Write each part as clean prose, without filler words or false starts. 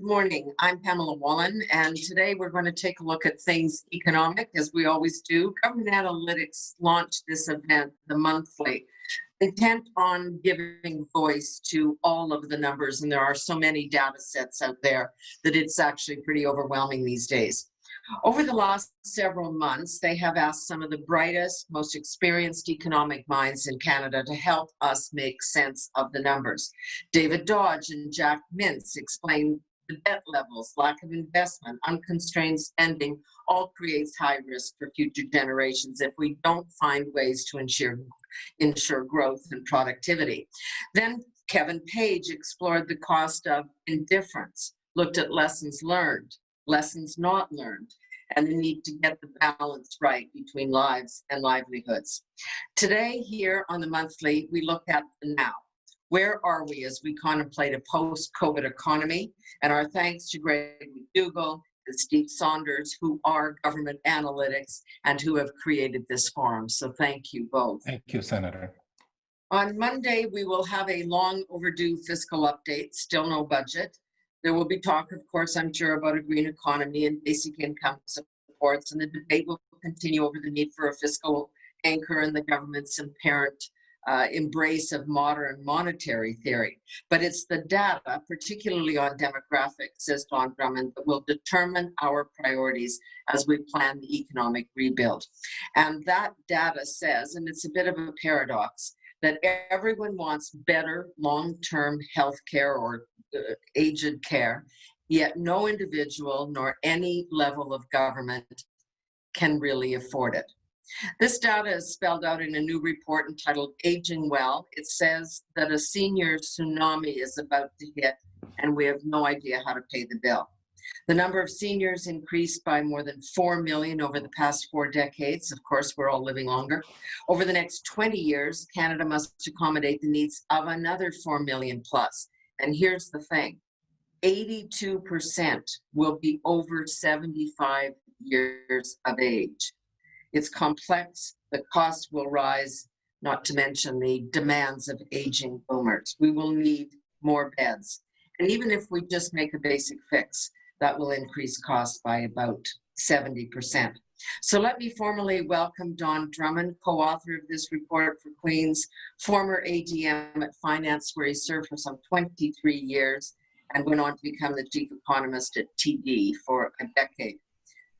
Good morning. I'm Pamela Wallin, and today we're going to take a look at things economic, as we always do. Government Analytics launched this event, the monthly, intent on giving voice to all of the numbers, and there are so many data sets out there that it's actually pretty overwhelming these days. Over the last several months, they have asked some of the brightest, most experienced economic minds in Canada to help us make sense of the numbers. David Dodge and Jack Mintz explain the debt levels, lack of investment, unconstrained spending, all creates high risk for future generations if we don't find ways to ensure growth and productivity. Then Kevin Page explored the cost of indifference, looked at lessons learned, lessons not learned, and the need to get the balance right between lives and livelihoods. Today, here on the monthly, we look at the now. Where are we as we contemplate a post-COVID economy? And our thanks to Greg McDougall and Steve Saunders, who are Government Analytics and who have created this forum. So thank you both. Thank you, Senator. On Monday, we will have a long overdue fiscal update, still no budget. There will be talk, of course, I'm sure, about a green economy and basic income supports, and the debate will continue over the need for a fiscal anchor and the government's apparent embrace of modern monetary theory. But it's the data, particularly on demographics, says Don Drummond, that will determine our priorities as we plan the economic rebuild. And that data says, and it's a bit of a paradox, that everyone wants better long-term health care or aged care, yet no individual nor any level of government can really afford it. This data is spelled out in a new report entitled Aging Well. It says that a senior tsunami is about to hit, and we have no idea how to pay the bill. The number of seniors increased by more than 4 million over the past 4 decades. Of course, we're all living longer. Over the next 20 years, Canada must accommodate the needs of another 4 million plus. And here's the thing, 82% will be over 75 years of age. It's complex, the cost will rise, not to mention the demands of aging boomers. We will need more beds. And even if we just make a basic fix, that will increase costs by about 70%. So let me formally welcome Don Drummond, co-author of this report for Queen's, former AGM at Finance, where he served for some 23 years and went on to become the chief economist at TD for a decade.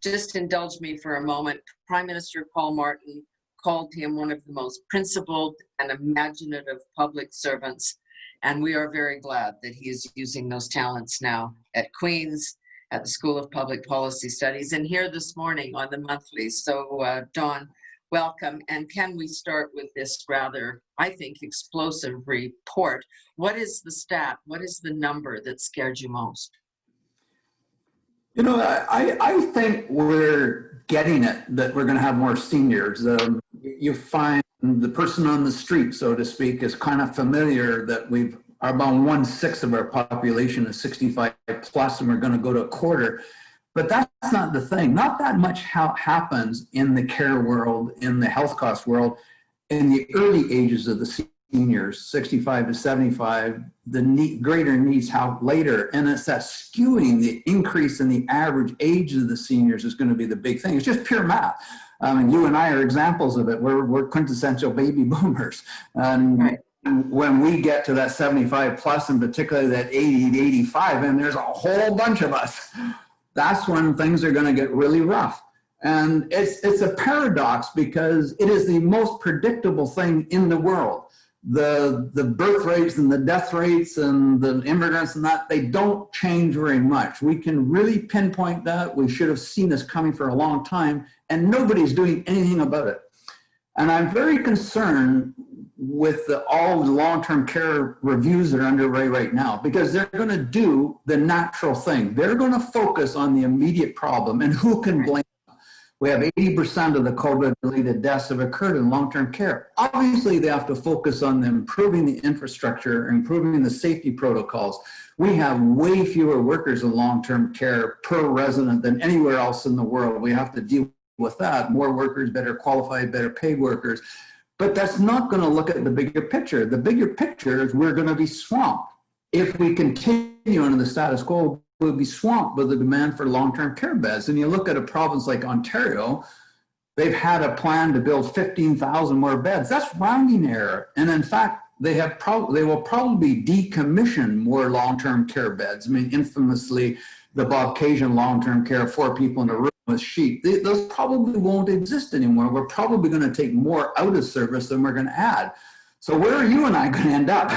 Just indulge me for a moment. Prime Minister Paul Martin called him one of the most principled and imaginative public servants, and we are very glad that he is using those talents now at Queen's, at the School of Public Policy Studies, and here this morning on the monthly. So Don, welcome. And can we start with this rather, I think, explosive report? What is the stat? What is the number that scared you most? You know, I think we're getting it, that we're going to have more seniors. You find the person on the street, so to speak, is kind of familiar that we've about 1/6 of our population is 65 plus, and we're going to go to a quarter. But that's not the thing. Not that much happens in the care world, in the health cost world, in the early ages of the seniors, 65 to 75, the greater needs have later. And it's that skewing, the increase in the average age of the seniors is going to be the big thing. It's just pure math. I mean, you and I are examples of it. We're quintessential baby boomers. Right. When we get to that 75 plus, and particularly that 80 to 85, and there's a whole bunch of us, that's when things are going to get really rough. And it's a paradox because it is the most predictable thing in the world. The birth rates and the death rates and the immigrants and that, they don't change very much. We can really pinpoint that. We should have seen this coming for a long time, and nobody's doing anything about it. And I'm very concerned with all the long-term care reviews that are underway right now, because they're going to do the natural thing. They're going to focus on the immediate problem and who can blame them. We have 80% of the COVID-related deaths have occurred in long-term care. Obviously, they have to focus on improving the infrastructure, improving the safety protocols. We have way fewer workers in long-term care per resident than anywhere else in the world. We have to deal with that. More workers, better qualified, better paid workers. But that's not going to look at the bigger picture. The bigger picture is we're going to be swamped if we continue under the status quo would be swamped by the demand for long-term care beds. And you look at a province like Ontario, they've had a plan to build 15,000 more beds. That's rounding error. And in fact, they will probably decommission more long-term care beds. I mean, infamously, the Caucasian long-term care, 4 people in a room with sheep, those probably won't exist anymore. We're probably going to take more out of service than we're going to add. So where are you and I going to end up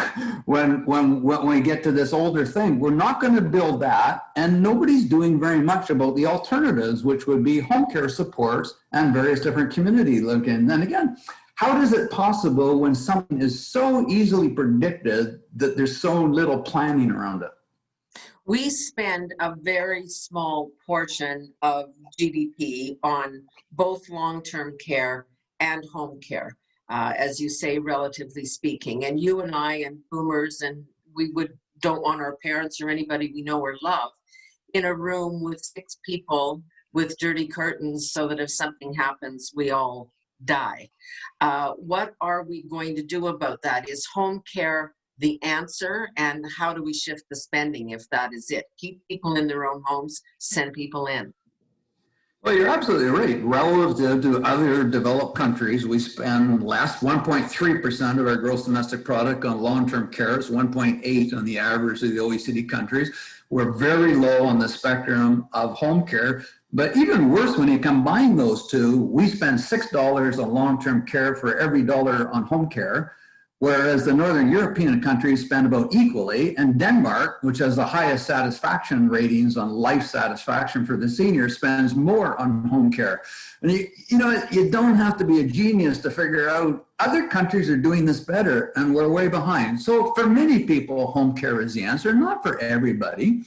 when we get to this older thing? We're not going to build that, and nobody's doing very much about the alternatives, which would be home care supports and various different community living. And again, how is it possible when something is so easily predicted that there's so little planning around it? We spend a very small portion of GDP on both long-term care and home care. As you say, relatively speaking. And you and I and boomers, and we don't want our parents or anybody we know or love in a room with 6 people with dirty curtains so that if something happens, we all die. What are we going to do about that? Is home care the answer? And how do we shift the spending if that is it? Keep people in their own homes, send people in. Well, you're absolutely right. Relative to other developed countries, we spend less 1.3% of our gross domestic product on long-term care. It's 1.8 on the average of the OECD countries. We're very low on the spectrum of home care. But even worse, when you combine those two, we spend $6 on long-term care for every dollar on home care, whereas the Northern European countries spend about equally, and Denmark, which has the highest satisfaction ratings on life satisfaction for the senior, spends more on home care. And you don't have to be a genius to figure out other countries are doing this better and we're way behind. So for many people, home care is the answer, not for everybody.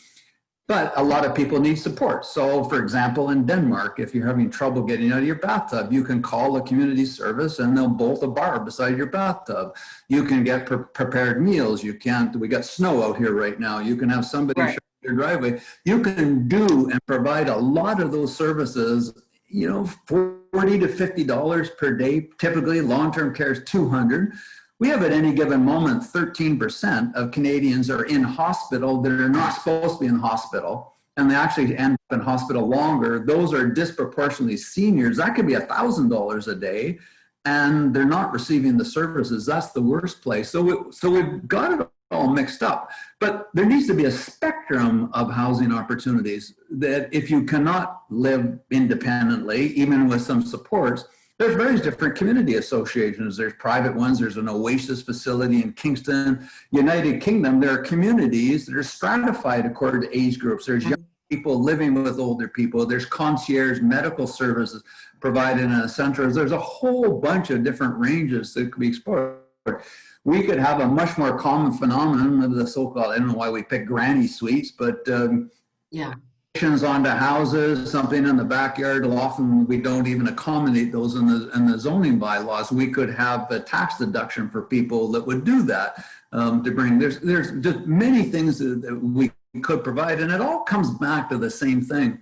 But a lot of people need support. So for example, in Denmark, if you're having trouble getting out of your bathtub, you can call a community service and they'll bolt a bar beside your bathtub. You can get prepared meals. We got snow out here right now. You can have somebody show your driveway. You can do and provide a lot of those services, $40 to $50 per day. Typically long-term care is $200. We have at any given moment 13% of Canadians are in hospital that are not supposed to be in hospital, and they actually end up in hospital longer. Those are disproportionately seniors. That could be $1,000 a day, and they're not receiving the services. That's the worst place. So we've got it all mixed up. But there needs to be a spectrum of housing opportunities that if you cannot live independently, even with some supports, there's various different community associations. There's private ones. There's an Oasis facility in Kingston. United Kingdom, there are communities that are stratified according to age groups. There's young people living with older people. There's concierge medical services provided in a center. There's a whole bunch of different ranges that could be explored. We could have a much more common phenomenon of the so-called, I don't know why we pick granny suites, but onto houses, something in the backyard. Often we don't even accommodate those in the zoning bylaws. We could have a tax deduction for people that would do that. There's just many things that we could provide, and it all comes back to the same thing.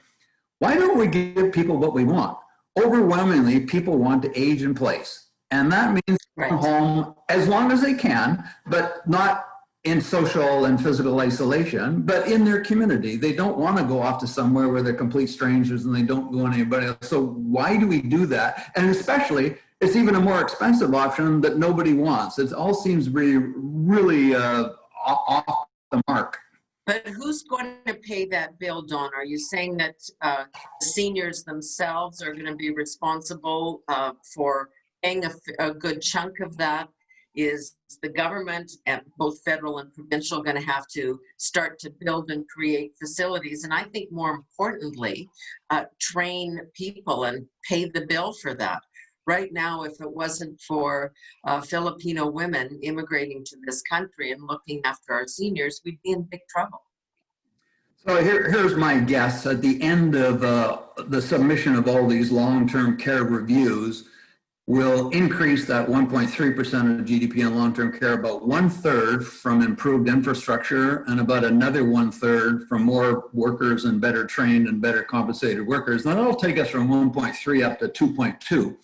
Why don't we give people what we want? Overwhelmingly, people want to age in place, and that means home as long as they can, but not in social and physical isolation, but in their community. They don't want to go off to somewhere where they're complete strangers and they don't go on anybody else. So why do we do that? And especially, it's even a more expensive option that nobody wants. It all seems really off the mark. But who's going to pay that bill, Dawn? Are you saying that seniors themselves are going to be responsible for paying a good chunk of that? Is the government, at both federal and provincial, going to have to start to build and create facilities? And I think more importantly, train people and pay the bill for that. Right now, if it wasn't for Filipino women immigrating to this country and looking after our seniors, we'd be in big trouble. So here's my guess. At the end of the submission of all these long-term care reviews, will increase that 1.3% of GDP in long-term care about 1/3 from improved infrastructure and about another 1/3 from more workers and better trained and better compensated workers. And that'll take us from 1.3 up to 2.2.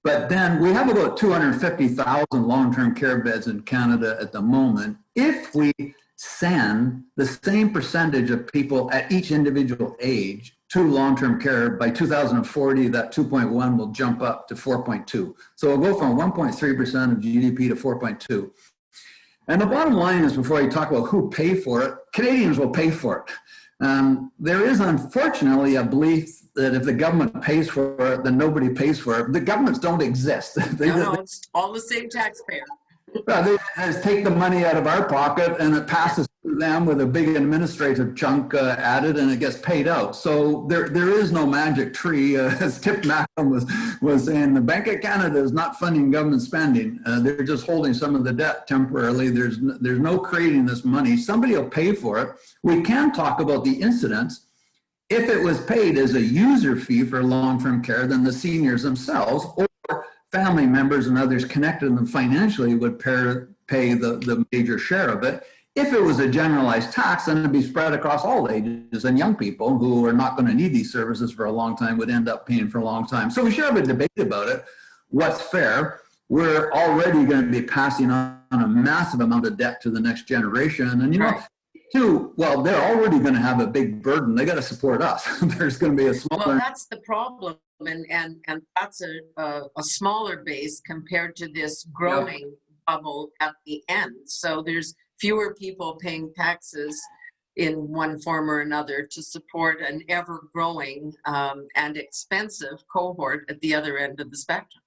But then we have about 250,000 long-term care beds in Canada at the moment. If we send the same percentage of people at each individual age to long-term care. By 2040, that 2.1 will jump up to 4.2. So we'll go from 1.3% of GDP to 4.2. And the bottom line is, before I talk about who paid for it, Canadians will pay for it. There is unfortunately a belief that if the government pays for it, then nobody pays for it. The governments don't exist. No, it's all the same taxpayer. They just take the money out of our pocket and it passes through them with a big administrative chunk added, and it gets paid out. So there is no magic tree. As Tip Macklem was saying, the Bank of Canada is not funding government spending. They're just holding some of the debt temporarily. There's no creating this money. Somebody will pay for it. We can talk about the incidence. If it was paid as a user fee for long-term care, then the seniors themselves or family members and others connected to them financially would pay the major share of it. If it was a generalized tax, then it'd be spread across all ages, and young people who are not going to need these services for a long time would end up paying for a long time. So we should have a debate about it. What's fair? We're already going to be passing on a massive amount of debt to the next generation. And you know, too, well, they're already going to have a big burden. They got to support us. There's going to be a smaller. Well, that's the problem. And that's a smaller base compared to this growing bubble at the end. So there's fewer people paying taxes in one form or another to support an ever-growing and expensive cohort at the other end of the spectrum.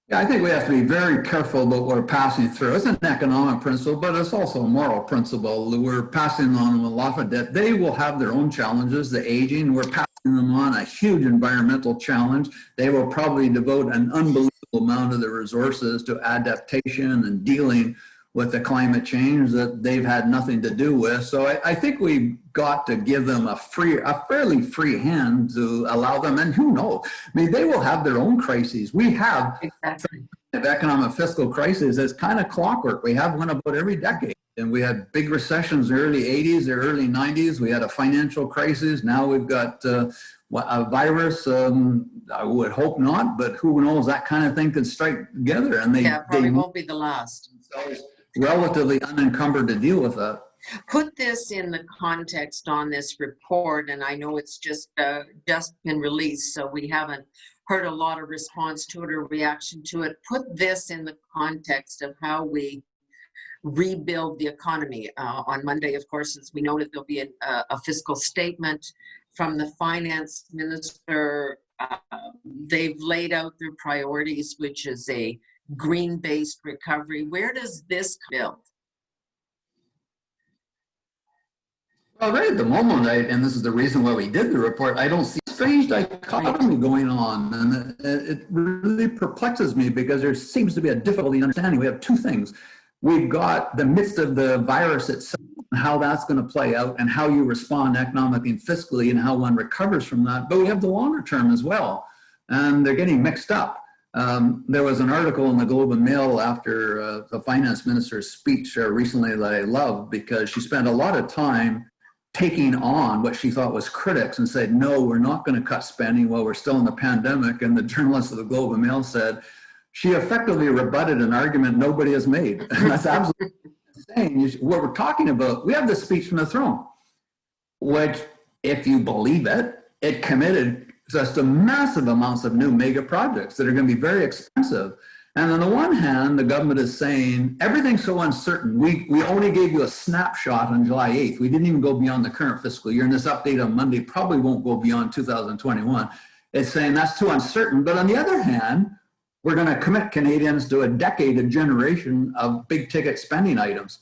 Yeah, I think we have to be very careful about what we're passing through. It's an economic principle, but it's also a moral principle. We're passing on them a lot of debt. They will have their own challenges, the aging. We're passing them on a huge environmental challenge. They will probably devote an unbelievable amount of their resources to adaptation and dealing with the climate change that they've had nothing to do with. So I think we've got to give them a fairly free hand to allow them, and who knows? I mean, they will have their own crises. We have economic fiscal crisis as kind of clockwork. We have one about every decade. And we had big recessions in the early 80s, the early 90s. We had a financial crisis. Now we've got a virus. I would hope not, but who knows? That kind of thing could strike together. And they probably won't be the last. Relatively unencumbered to deal with that. Put this in the context on this report, and I know it's just been released, so we haven't heard a lot of response to it or reaction to it. Put this in the context of how we rebuild the economy. On Monday, of course, as we noted, there'll be a fiscal statement from the finance minister. They've laid out their priorities, which is a green-based recovery. Where does this build? Well, right at the moment, and this is the reason why we did the report, I don't see a strange dichotomy going on. And it really perplexes me because there seems to be a difficulty in understanding. We have two things. We've got the midst of the virus itself, and how that's going to play out, and how you respond economically and fiscally, and how one recovers from that. But we have the longer term as well, and they're getting mixed up. There was an article in the Globe and Mail after the finance minister's speech recently that I loved, because she spent a lot of time taking on what she thought was critics and said, no, we're not going to cut spending while we're still in the pandemic. And the journalist of the Globe and Mail said, she effectively rebutted an argument nobody has made. And that's absolutely insane. What we're talking about, we have this speech from the throne, which, if you believe it, it committed just to massive amounts of new mega projects that are going to be very expensive. And on the one hand, the government is saying, everything's so uncertain. We only gave you a snapshot on July 8th. We didn't even go beyond the current fiscal year. And this update on Monday probably won't go beyond 2021. It's saying that's too uncertain. But on the other hand, we're going to commit Canadians to a decade, a generation of big ticket spending items.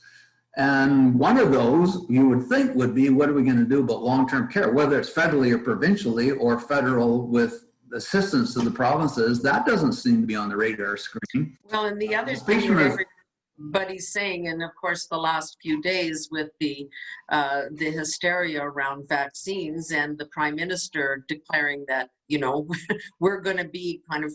And one of those you would think would be, what are we going to do about long-term care, whether it's federally or provincially or federal with assistance to the provinces? That doesn't seem to be on the radar screen. Well, and the other thing everybody's saying, and of course the last few days with the hysteria around vaccines and the Prime Minister declaring that, you know, we're going to be kind of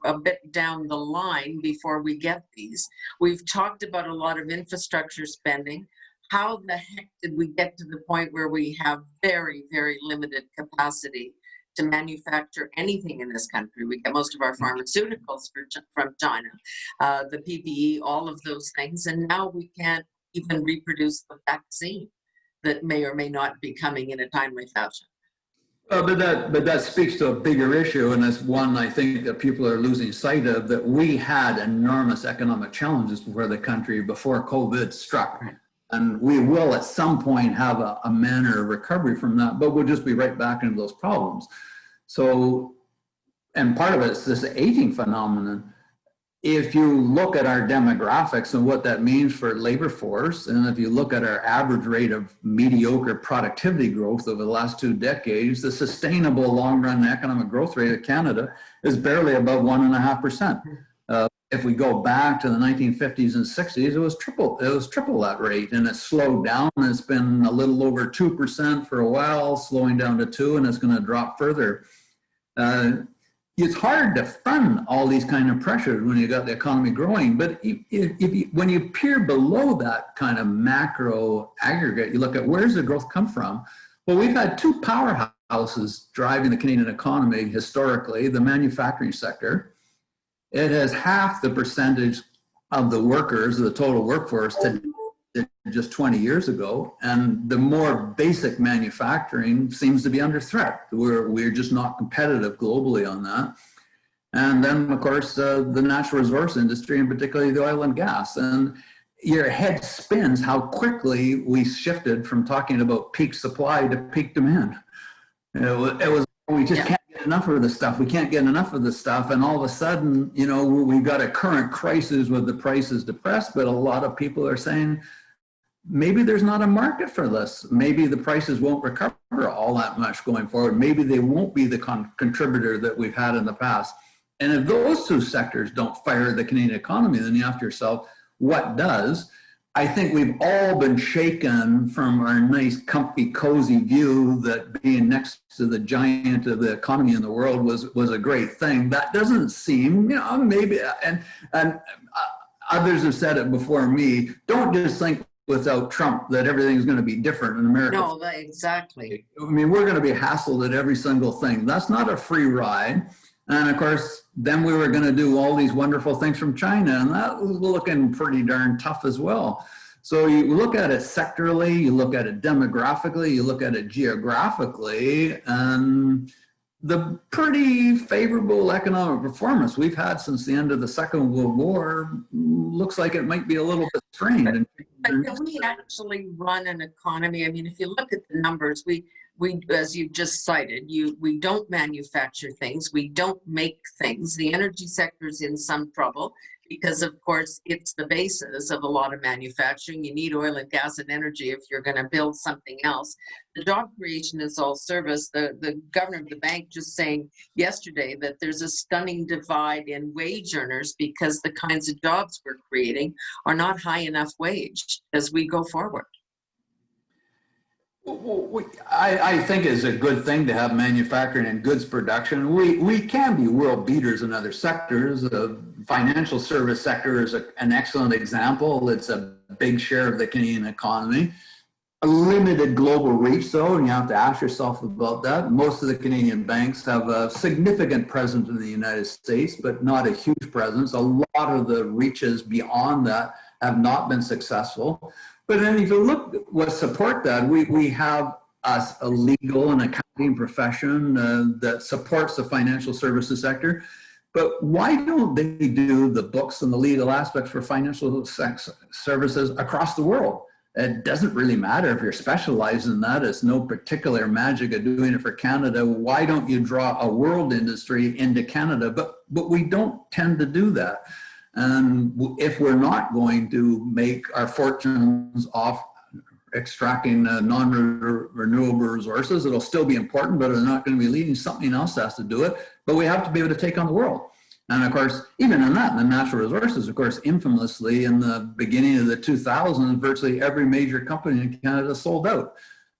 a bit down the line before we get these. We've talked about a lot of infrastructure spending. How the heck did we get to the point where we have very, very limited capacity to manufacture anything in this country? We get most of our pharmaceuticals from China, the PPE, all of those things, and now we can't even reproduce the vaccine that may or may not be coming in a timely fashion. But that speaks to a bigger issue, and that's one I think that people are losing sight of, that we had enormous economic challenges before the country, before COVID struck. Right. And we will at some point have a manner of recovery from that, but we'll just be right back into those problems. So, and part of it is this aging phenomenon. If you look at our demographics and what that means for labor force, and if you look at our average rate of mediocre productivity growth over the last 2 decades, the sustainable long-run economic growth rate of Canada is barely above 1.5%. If we go back to the 1950s and 60s, it was triple that rate, and it slowed down. It's been a little over 2% for a while, slowing down to 2%, and it's going to drop further. It's hard to fund all these kind of pressures when you got the economy growing, but when you peer below that kind of macro aggregate, you look at where's the growth come from? Well, we've had 2 powerhouses driving the Canadian economy historically. The manufacturing sector, it has half the percentage of the workers, the total workforce, today just 20 years ago, and the more basic manufacturing seems to be under threat. We're just not competitive globally on that. And then, of course, the natural resource industry, and particularly the oil and gas. And your head spins how quickly we shifted from talking about peak supply to peak demand. It was we just can't get enough of this stuff. We can't get enough of this stuff. And all of a sudden, you know, we've got a current crisis with the prices depressed, but a lot of people are saying, maybe there's not a market for this. Maybe the prices won't recover all that much going forward. Maybe they won't be the contributor that we've had in the past. And if those 2 sectors don't fire the Canadian economy, then you ask yourself, what does? I think we've all been shaken from our nice, comfy, cozy view that being next to the giant of the economy in the world was a great thing. That doesn't seem, you know, maybe, and others have said it before me, don't just think without Trump that everything's going to be different in America. No, exactly. I mean, we're going to be hassled at every single thing. That's not a free ride. And of course, then we were going to do all these wonderful things from China, and that was looking pretty darn tough as well. So you look at it sectorally, you look at it demographically, you look at it geographically, and the pretty favorable economic performance we've had since the end of the Second World War looks like it might be a little bit strained. But can we actually run an economy? I mean, if you look at the numbers, we as you just cited, we don't manufacture things, we don't make things. The energy sector is in some trouble because, of course, it's the basis of a lot of manufacturing. You need oil and gas and energy if you're going to build something else. The job creation is all service. The governor of the bank just saying yesterday that there's a stunning divide in wage earners because the kinds of jobs we're creating are not high enough wage as we go forward. I think it's a good thing to have manufacturing and goods production. We can be world beaters in other sectors. The financial service sector is an excellent example. It's a big share of the Canadian economy. A limited global reach, though, and you have to ask yourself about that. Most of the Canadian banks have a significant presence in the United States, but not a huge presence. A lot of the reaches beyond that have not been successful. But then if you look what support that, we have a legal and accounting profession that supports the financial services sector. But why don't they do the books and the legal aspects for financial services across the world? It doesn't really matter if you're specialized in that. It's no particular magic of doing it for Canada. Why don't you draw a world industry into Canada? But we don't tend to do that. And if we're not going to make our fortunes off extracting non-renewable resources, it'll still be important, but it's not going to be leading. Something else has to do it. But we have to be able to take on the world. And of course, even in that, the natural resources, of course, infamously in the beginning of the 2000s, virtually every major company in Canada sold out.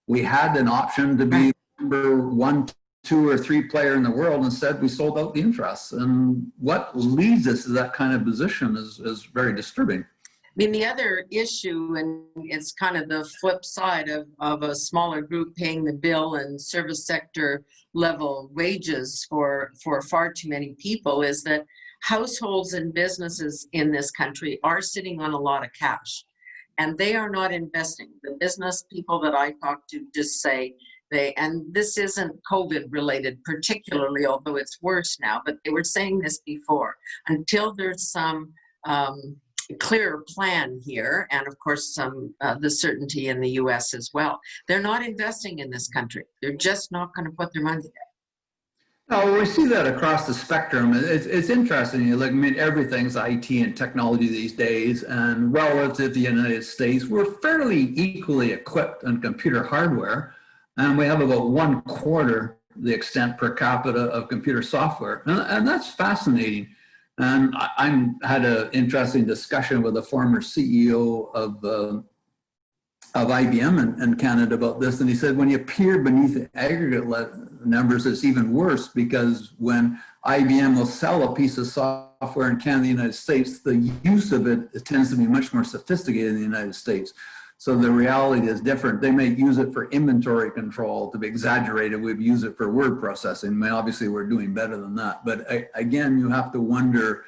We had an option to be number 1, 2, or 3 player in the world. Instead, we sold out the interests. And what leads us to that kind of position is very disturbing. I mean, the other issue, and it's kind of the flip side of a smaller group paying the bill and service sector level wages for far too many people, is that households and businesses in this country are sitting on a lot of cash. and they are not investing. The business people that I talk to just say and this isn't COVID related particularly, although it's worse now, but they were saying this before, until there's some clearer plan here, and of course the certainty in the US as well, they're not investing in this country. They're just not going to put their money there. No, we see that across the spectrum. It's interesting. You look, I mean, everything's IT and technology these days, and relative to the United States, we're fairly equally equipped on computer hardware, and we have about 1/4 the extent per capita of computer software, and that's fascinating. And I had an interesting discussion with a former CEO of IBM in Canada about this, and he said when you peer beneath the aggregate numbers, it's even worse, because when IBM will sell a piece of software in Canada and the United States, the use of it tends to be much more sophisticated in the United States. So the reality is different. They may use it for inventory control. To be exaggerated, we'd use it for word processing. I mean, obviously, we're doing better than that. But again, you have to wonder,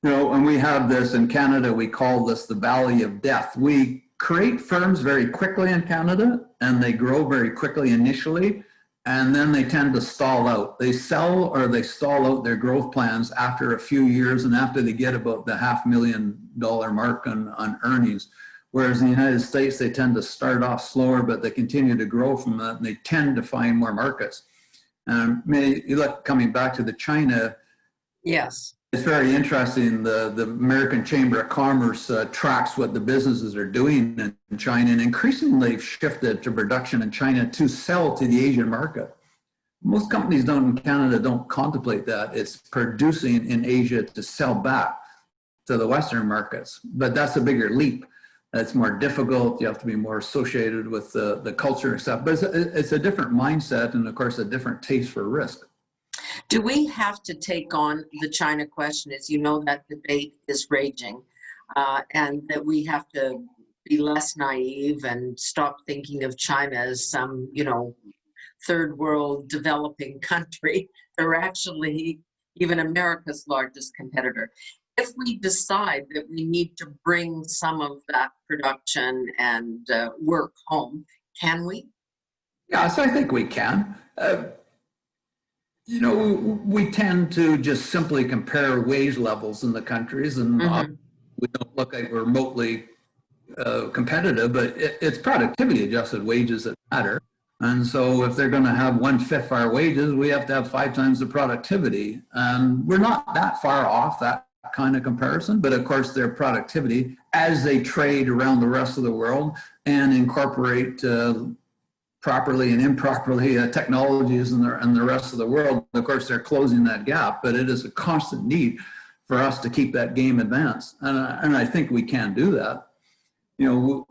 you know, and we have this in Canada, we call this the valley of death. We create firms very quickly in Canada, and they grow very quickly initially, and then they tend to stall out. They sell or they stall out their growth plans after a few years and after they get about the $500,000 mark on earnings. Whereas in the United States, they tend to start off slower, but they continue to grow from that, and they tend to find more markets. You look, coming back to the China. Yes. It's very interesting. The American Chamber of Commerce tracks what the businesses are doing in China, and increasingly shifted to production in China to sell to the Asian market. Most companies in Canada don't contemplate that. It's producing in Asia to sell back to the Western markets, but that's a bigger leap. It's more difficult. You have to be more associated with the culture and stuff, but it's a different mindset, and of course a different taste for risk. Do we have to take on the China question? As you know, that debate is raging, and that we have to be less naive and stop thinking of China as some, you know, third world developing country. They're actually even America's largest competitor. If we decide that we need to bring some of that production and work home, can we? Yes, I think we can. You know, we tend to just simply compare wage levels in the countries, and we don't look like we're remotely competitive, but it's productivity adjusted wages that matter. And so if they're going to have 1/5 our wages, we have to have 5 times the productivity. And we're not that far off that kind of comparison, but of course their productivity, as they trade around the rest of the world and incorporate properly and improperly technologies in the rest of the world, of course they're closing that gap, but it is a constant need for us to keep that game advanced. And I think we can do that. You know,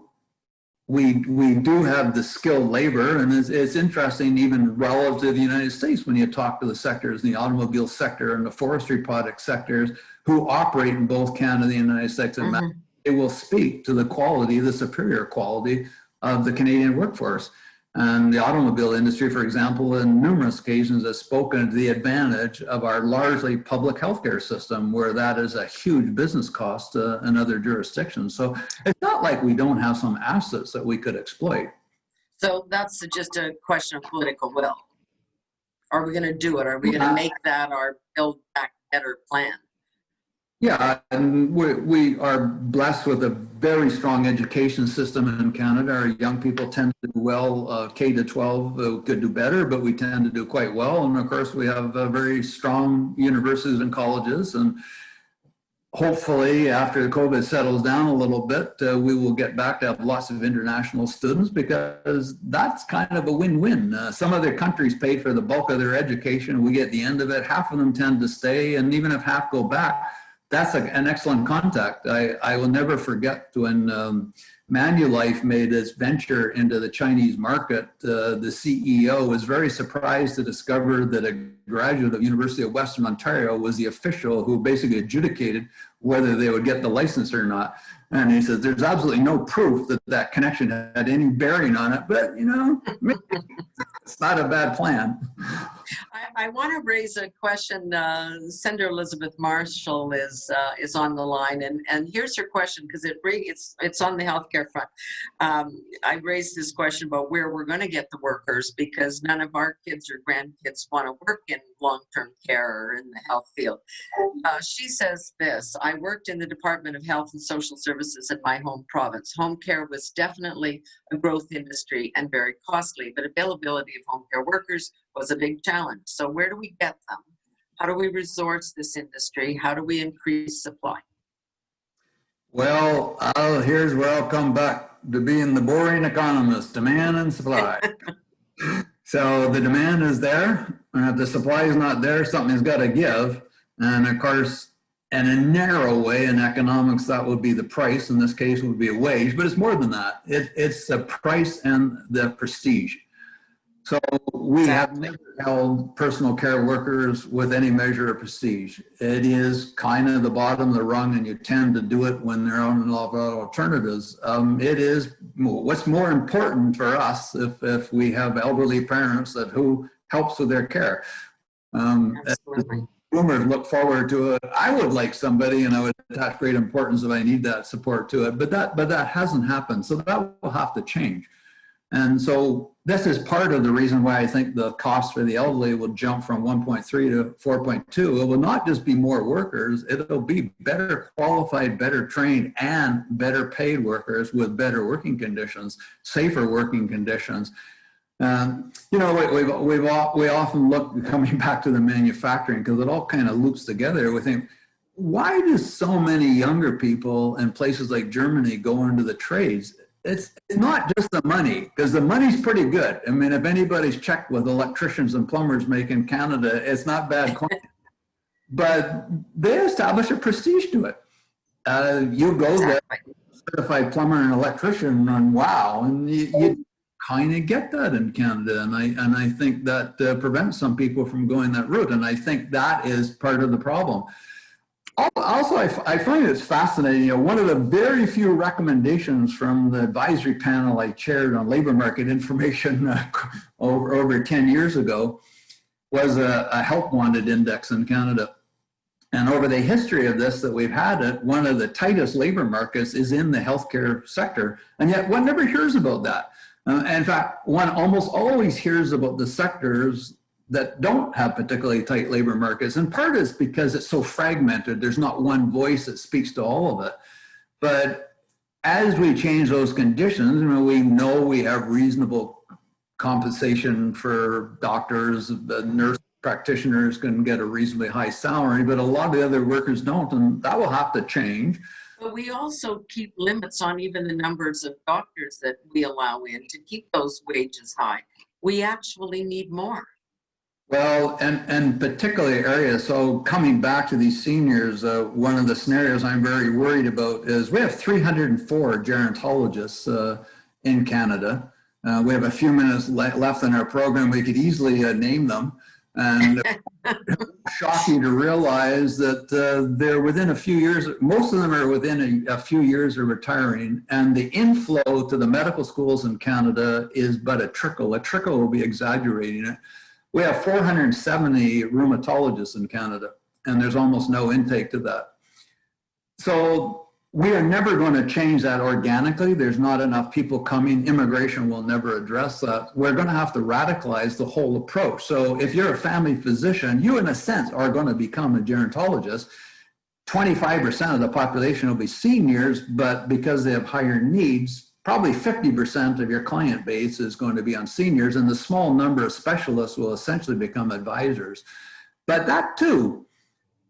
we do have the skilled labor, and it's interesting, even relative to the United States, when you talk to the sectors, the automobile sector and the forestry product sectors who operate in both Canada and the United States, and it will speak to the quality, the superior quality of the Canadian workforce. And the automobile industry, for example, in numerous occasions has spoken to the advantage of our largely public healthcare system, where that is a huge business cost in other jurisdictions. So it's not like we don't have some assets that we could exploit. So that's just a question of political will. Are we going to do it? Are we going to make that our Build Back Better plan? Yeah, and we are blessed with a very strong education system in Canada. Our young people tend to do well. K to 12 could do better, but we tend to do quite well. And of course, we have very strong universities and colleges. And hopefully, after COVID settles down a little bit, we will get back to have lots of international students, because that's kind of a win-win. Some other countries pay for the bulk of their education. We get the end of it. Half of them tend to stay, and even if half go back, that's an excellent contact. I will never forget when Manulife made its venture into the Chinese market. The CEO was very surprised to discover that a graduate of University of Western Ontario was the official who basically adjudicated whether they would get the license or not. And he says, there's absolutely no proof that that connection had any bearing on it, but you know, it's not a bad plan. I want to raise a question. Senator Elizabeth Marshall is on the line, and here's her question because it's on the healthcare front. I raised this question about where we're going to get the workers because none of our kids or grandkids want to work in long-term care or in the health field. She says this: I worked in the Department of Health and Social Services in my home province. Home care was definitely a growth industry and very costly, but availability of home care workers was a big challenge. So where do we get them? How do we resource this industry? How do we increase supply? Well, here's where I'll come back to being the boring economist, demand and supply. So the demand is there, and if the supply is not there, something's got to give. And of course, in a narrow way in economics, that would be the price. In this case, would be a wage, but it's more than that. It's the price and the prestige. So we have never held personal care workers with any measure of prestige. It is kind of the bottom of the rung, and you tend to do it when there are a lot of alternatives. It is what's more important for us if we have elderly parents that who helps with their care. Absolutely. Boomers look forward to it. I would like somebody, and I would attach great importance if I need that support to it. But that hasn't happened, so that will have to change. And so this is part of the reason why I think the cost for the elderly will jump from 1.3 to 4.2. It will not just be more workers, it'll be better qualified, better trained, and better paid workers with better working conditions, safer working conditions. You know, we often look, coming back to the manufacturing, because it all kind of loops together. We think, why do so many younger people in places like Germany go into the trades? It's not just the money, because the money's pretty good. I mean, if anybody's checked with electricians and plumbers make in Canada, it's not bad coin. But they establish a prestige to it. You go there, certified plumber and electrician, and wow, and you kind of get that in Canada. And I think that prevents some people from going that route. And I think that is part of the problem. Also, I find it's fascinating. You know, one of the very few recommendations from the advisory panel I chaired on labor market information over 10 years ago was a help wanted index in Canada. And over the history of this that we've had it, one of the tightest labor markets is in the healthcare sector. And yet one never hears about that. In fact, one almost always hears about the sectors that don't have particularly tight labor markets. And part is because it's so fragmented. There's not one voice that speaks to all of it. But as we change those conditions, we know we have reasonable compensation for doctors, the nurse practitioners can get a reasonably high salary, but a lot of the other workers don't, and that will have to change. But we also keep limits on even the numbers of doctors that we allow in to keep those wages high. We actually need more. Well, and particularly areas, so coming back to these seniors, one of the scenarios I'm very worried about is we have 304 gerontologists in Canada. We have a few minutes left in our program. We could easily name them. And shocking to realize that they're within a few years, most of them are within a few years of retiring, and the inflow to the medical schools in Canada is but a trickle. A trickle will be exaggerating it. We have 470 rheumatologists in Canada, and there's almost no intake to that. So we are never going to change that organically. There's not enough people coming. Immigration will never address that. We're going to have to radicalize the whole approach. So if you're a family physician, you in a sense are going to become a gerontologist. 25% of the population will be seniors, but because they have higher needs, probably 50% of your client base is going to be on seniors, and the small number of specialists will essentially become advisors. But that too,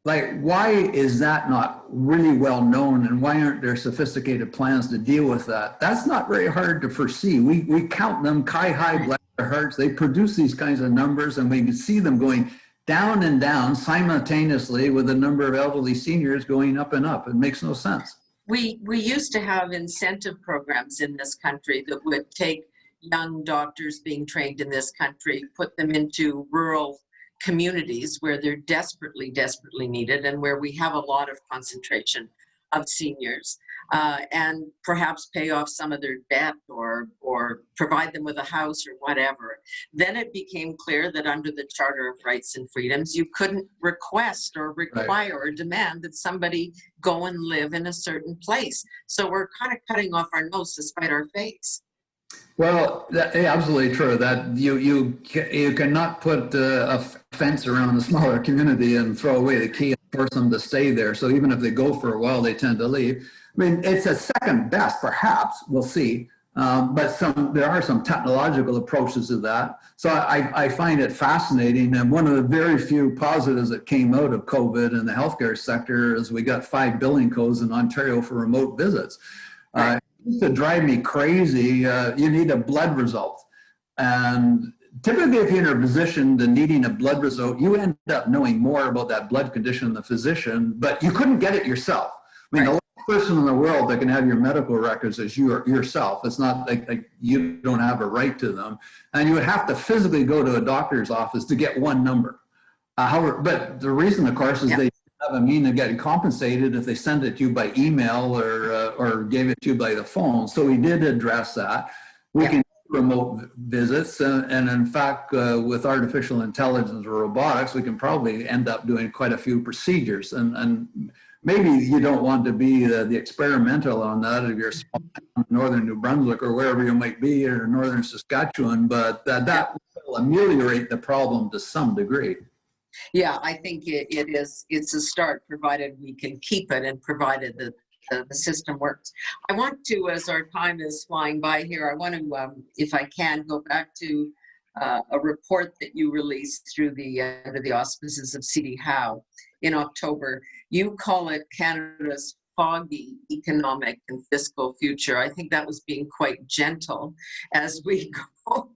like, why is that not really well known, and why aren't there sophisticated plans to deal with that? That's not very hard to foresee. We count them, high, bless their hearts. They produce these kinds of numbers, and we can see them going down and down simultaneously with the number of elderly seniors going up and up. It makes no sense. We used to have incentive programs in this country that would take young doctors being trained in this country, put them into rural communities where they're desperately needed and where we have a lot of concentration of seniors. and perhaps pay off some of their debt or provide them with a house or whatever. Then it became clear that under the Charter of Rights and Freedoms, you couldn't request or require or demand that somebody go and live in a certain place. So we're kind of cutting off our nose to spite our face. Well, absolutely true. That you cannot put a fence around a smaller community and throw away the key and force them to stay there. So even if they go for a while, they tend to leave. I mean, it's a second best, perhaps. We'll see. But there are some technological approaches to that. So I find it fascinating. And one of the very few positives that came out of COVID in the healthcare sector is we got 5 billing codes in Ontario for remote visits. To drive me crazy, you need a blood result. And typically if you're in a position to needing a blood result, you end up knowing more about that blood condition than the physician, but you couldn't get it yourself. I mean, the last person in the world that can have your medical records is yourself. It's not like you don't have a right to them. And you would have to physically go to a doctor's office to get one number. However, but the reason, of course, is they have a mean of getting compensated if they send it to you by email or gave it to you by the phone. So we did address that. We can do remote visits, and in fact, with artificial intelligence or robotics, we can probably end up doing quite a few procedures. And maybe you don't want to be the experimental on that if you're in northern New Brunswick or wherever you might be, or northern Saskatchewan, but that will ameliorate the problem to some degree. Yeah, I think it's a start, provided we can keep it and provided that the system works. I want to, as our time is flying by here, I want to, if I can, go back to a report that you released through under the auspices of C.D. Howe in October. You call it Canada's foggy economic and fiscal future. I think that was being quite gentle as we go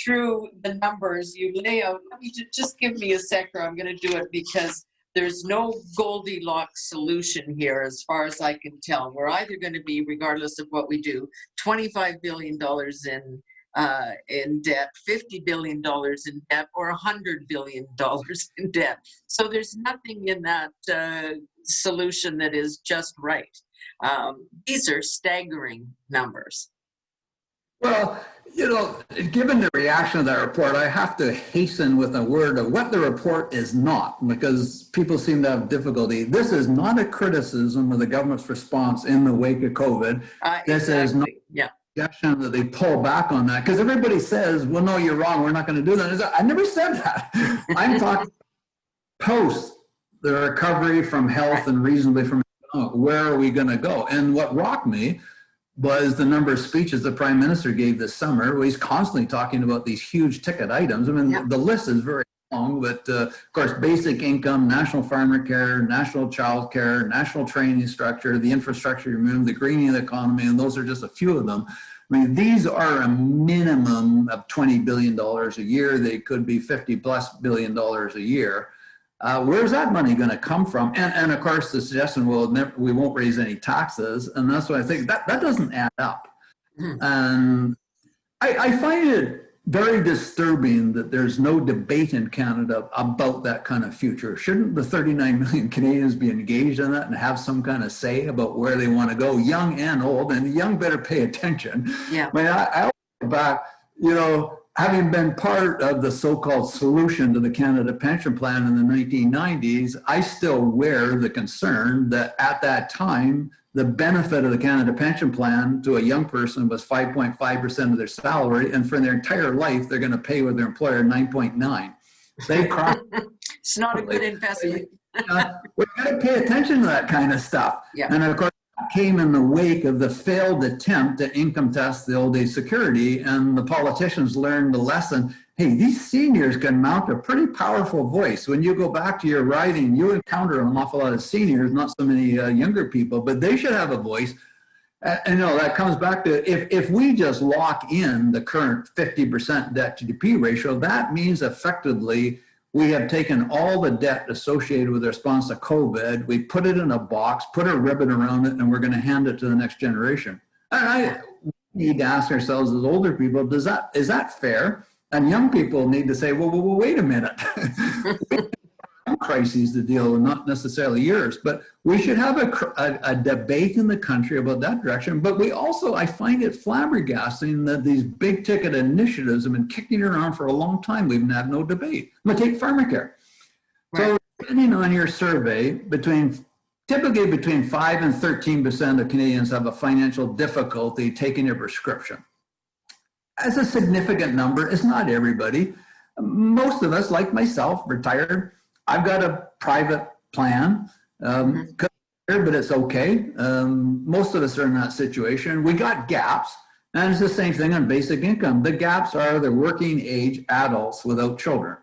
through the numbers you lay out. Let me just give me a second. I'm going to do it because there's no Goldilocks solution here as far as I can tell. We're either going to be, regardless of what we do, $25 billion in debt, $50 billion in debt, or $100 billion in debt. So there's nothing in that solution that is just right. These are staggering numbers. Well, given the reaction of that report, I have to hasten with a word of what the report is not, because people seem to have difficulty. This is not a criticism of the government's response in the wake of COVID. This is not a suggestion that they pull back on that, because everybody says, well, no, you're wrong, we're not going to do that. I never said that. I'm talking post the recovery from health and reasonably from where are we going to go? And what rocked me was the number of speeches the Prime Minister gave this summer, where he's constantly talking about these huge ticket items. I mean, the list is very long, but of course, basic income, national farmer care, national child care, national training structure, the infrastructure you remove, the greening of the economy, and those are just a few of them. I mean, these are a minimum of $20 billion a year. They could be $50+ billion a year. Where's that money going to come from? And of course, the suggestion, we won't raise any taxes. And that's why I think that doesn't add up. And I find it very disturbing that there's no debate in Canada about that kind of future. Shouldn't the 39 million Canadians be engaged in that and have some kind of say about where they want to go, young and old? And the young better pay attention. Yeah. I mean, I look back, having been part of the so-called solution to the Canada Pension Plan in the 1990s, I still wear the concern that at that time, the benefit of the Canada Pension Plan to a young person was 5.5% of their salary, and for their entire life, they're going to pay with their employer 9.9. They cross. It's not a good investment. We've got to pay attention to that kind of stuff. Yeah. And of course, came in the wake of the failed attempt to income test the old age security, and the politicians learned the lesson. Hey, these seniors can mount a pretty powerful voice. When you go back to your riding, you encounter an awful lot of seniors, not so many younger people, but they should have a voice. And that comes back to if we just lock in the current 50% debt to GDP ratio, that means effectively we have taken all the debt associated with the response to COVID, we put it in a box, put a ribbon around it, and we're going to hand it to the next generation. And we need to ask ourselves as older people, is that fair? And young people need to say, well, wait a minute. own crises to deal with, not necessarily yours. But we should have a debate in the country about that direction. But we also, I find it flabbergasting that these big ticket initiatives have been kicking around for a long time. We've had no debate. I'm going to take pharmacare. Right. So depending on your survey, typically between 5 and 13% of Canadians have a financial difficulty taking a prescription. As a significant number, it's not everybody. Most of us, like myself, retired. I've got a private plan, but it's okay. Most of us are in that situation. We got gaps, and it's the same thing on basic income. The gaps are the working age adults without children.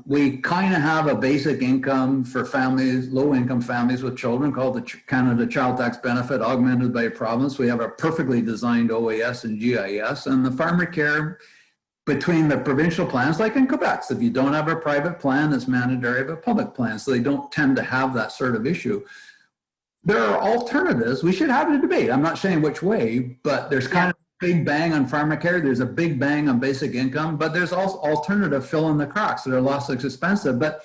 We kind of have a basic income for families, low-income families with children, called the Canada Child Tax Benefit, augmented by province. We have a perfectly designed OAS and GIS, and the pharmacare between the provincial plans, like in Quebec. So if you don't have a private plan, it's mandatory of a public plan, so they don't tend to have that sort of issue. There are alternatives. We should have a debate. I'm not saying which way, but there's kind of big bang on pharmacare, there's a big bang on basic income, but there's also alternative fill in the cracks that are less expensive. But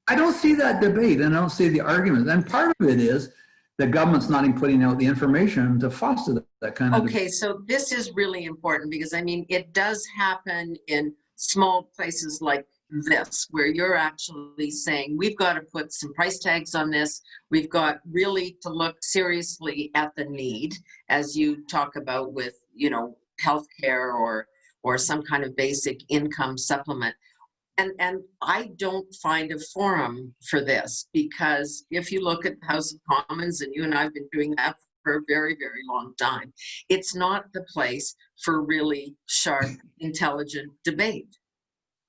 I don't see that debate, and I don't see the argument. And part of it is the government's not even putting out the information to foster that kind of debate. So this is really important, because I mean, it does happen in small places like this, where you're actually saying, we've got to put some price tags on this. We've got really to look seriously at the need, as you talk about with, healthcare or some kind of basic income supplement. And I don't find a forum for this, because if you look at the House of Commons, and you and I have been doing that for a very, very long time, it's not the place for really sharp, intelligent debate.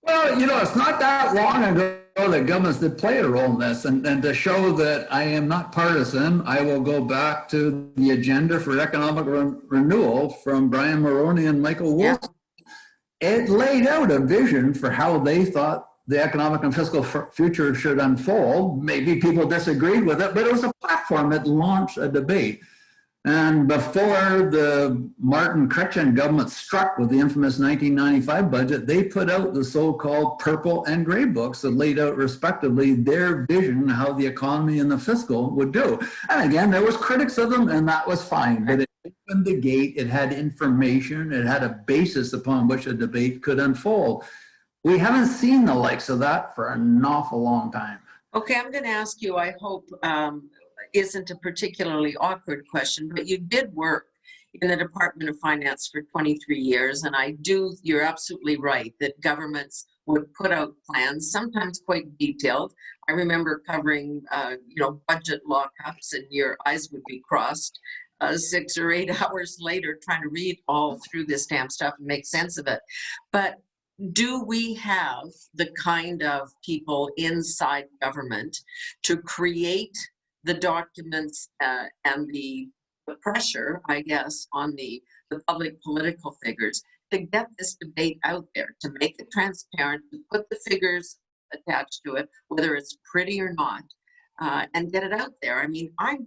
Well, it's not that long ago that governments did play a role in this. And to show that I am not partisan, I will go back to the Agenda for Economic Renewal from Brian Mulroney and Michael Wilson. Yeah. It laid out a vision for how they thought the economic and fiscal future should unfold. Maybe people disagreed with it, but it was a platform that launched a debate. And before the Martin Chrétien government struck with the infamous 1995 budget, they put out the so-called purple and gray books that laid out respectively their vision how the economy and the fiscal would do. And again, there was critics of them, and that was fine. But it opened the gate, it had information, it had a basis upon which a debate could unfold. We haven't seen the likes of that for an awful long time. Okay, I'm going to ask you, I hope, isn't a particularly awkward question, but you did work in the Department of Finance for 23 years, and you're absolutely right that governments would put out plans, sometimes quite detailed. I remember covering, budget lockups, and your eyes would be crossed 6 or 8 hours later trying to read all through this damn stuff and make sense of it. But do we have the kind of people inside government to create the documents and the pressure, I guess, on the public political figures to get this debate out there, to make it transparent, to put the figures attached to it, whether it's pretty or not, and get it out there? I mean, I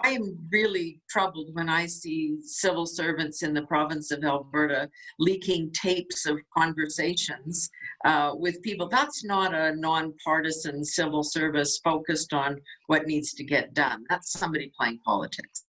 am really troubled when I see civil servants in the province of Alberta leaking tapes of conversations with people. That's not a nonpartisan civil service focused on what needs to get done. That's somebody playing politics.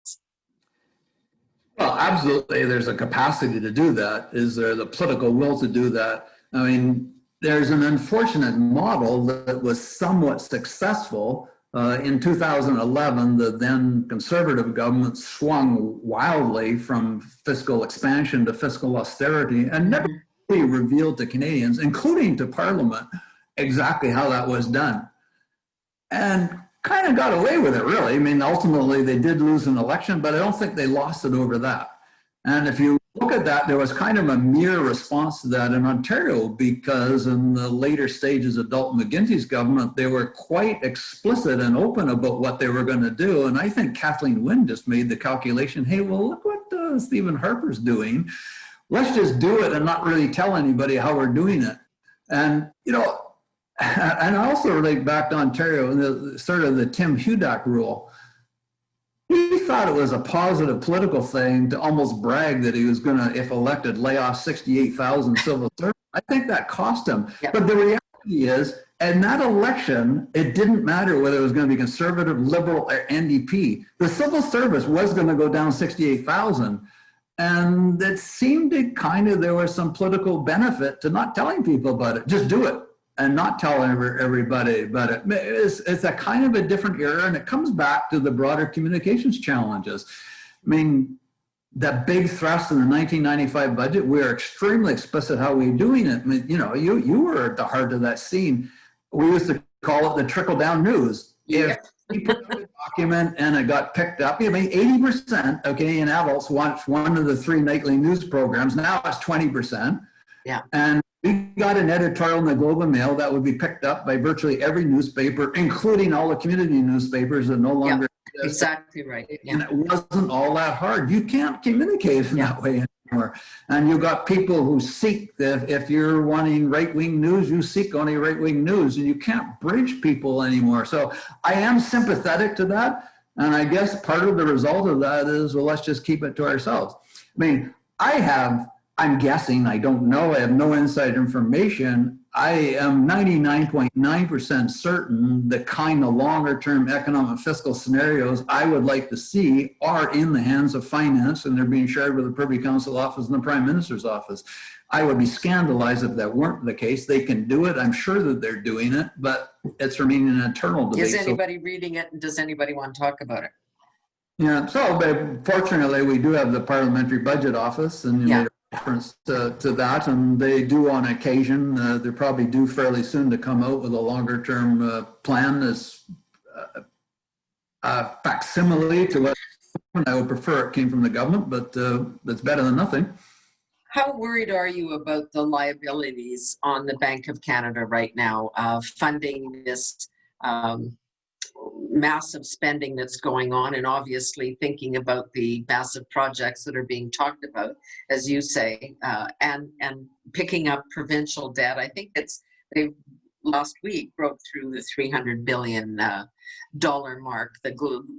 Well, absolutely. There's a capacity to do that. Is there the political will to do that? I mean, there's an unfortunate model that was somewhat successful. In 2011, the then conservative government swung wildly from fiscal expansion to fiscal austerity and never really revealed to Canadians, including to Parliament, exactly how that was done. And kind of got away with it, really. I mean, ultimately, they did lose an election, but I don't think they lost it over that. And if you look at that, there was kind of a mere response to that in Ontario, because in the later stages of Dalton McGuinty's government, they were quite explicit and open about what they were going to do. And I think Kathleen Wynne just made the calculation, hey, well, look what Stephen Harper's doing. Let's just do it and not really tell anybody how we're doing it. And, and I also relate back to Ontario and sort of the Tim Hudak rule. He thought it was a positive political thing to almost brag that he was going to, if elected, lay off 68,000 civil servants. I think that cost him. Yep. But the reality reality is, in that election, it didn't matter whether it was going to be conservative, liberal, or NDP. The civil service was going to go down 68,000. And it seemed to there was some political benefit to not telling people about it. Just do it and not tell everybody about it. It's a kind of a different era, and it comes back to the broader communications challenges. I mean, the big thrust in the 1995 budget, we're extremely explicit how we're doing it. I mean, you were at the heart of that scene. We used to call it the trickle-down news. Yeah. If you put out a document and it got picked up, 80% of Canadian adults watch one of the 3 nightly news programs. Now it's 20%. Yeah. And we got an editorial in the Globe and Mail that would be picked up by virtually every newspaper, including all the community newspapers that no longer exist. Exactly right. Yeah. And it wasn't all that hard. You can't communicate in that way anymore. And you've got people who seek, if you're wanting right-wing news, you seek only right-wing news, and you can't bridge people anymore. So I am sympathetic to that. And I guess part of the result of that is, well, let's just keep it to ourselves. I mean, I'm guessing, I don't know, I have no inside information. I am 99.9% certain the kind of longer term economic fiscal scenarios I would like to see are in the hands of finance, and they're being shared with the Privy Council office and the Prime Minister's office. I would be scandalized if that weren't the case. They can do it. I'm sure that they're doing it, but it's remaining an internal debate. Is anybody reading it, and does anybody want to talk about it? Yeah, so but fortunately we do have the Parliamentary Budget Office, and you made a reference to that, and they do on occasion, they're probably due fairly soon to come out with a longer term plan as facsimile to what I would prefer it came from the government, but that's better than nothing. How worried are you about the liabilities on the Bank of Canada right now, funding this massive spending that's going on, and obviously thinking about the massive projects that are being talked about, as you say, and picking up provincial debt? I think they last week broke through the $300 billion dollar mark.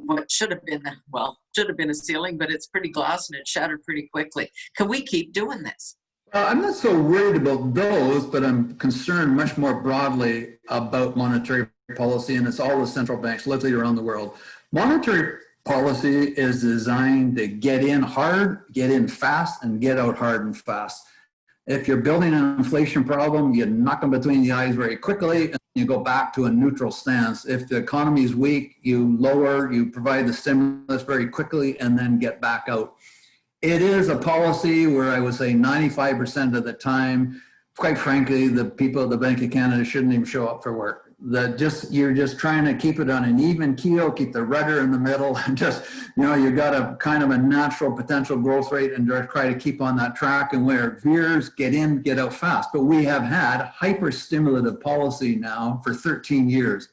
What should have been a ceiling, but it's pretty glass and it shattered pretty quickly. Can we keep doing this? I'm not so worried about those, but I'm concerned much more broadly about monetary policy, and it's all the central banks literally around the world. Monetary policy is designed to get in hard, get in fast, and get out hard and fast. If you're building an inflation problem, you knock them between the eyes very quickly, and you go back to a neutral stance. If the economy is weak, you provide the stimulus very quickly, and then get back out. It is a policy where I would say 95% of the time, quite frankly, the people at the Bank of Canada shouldn't even show up for work. You're just trying to keep it on an even keel, keep the rudder in the middle, and you got a kind of a natural potential growth rate and try to keep on that track, and where it veers, get in, get out fast. But we have had hyper-stimulative policy now for 13 years.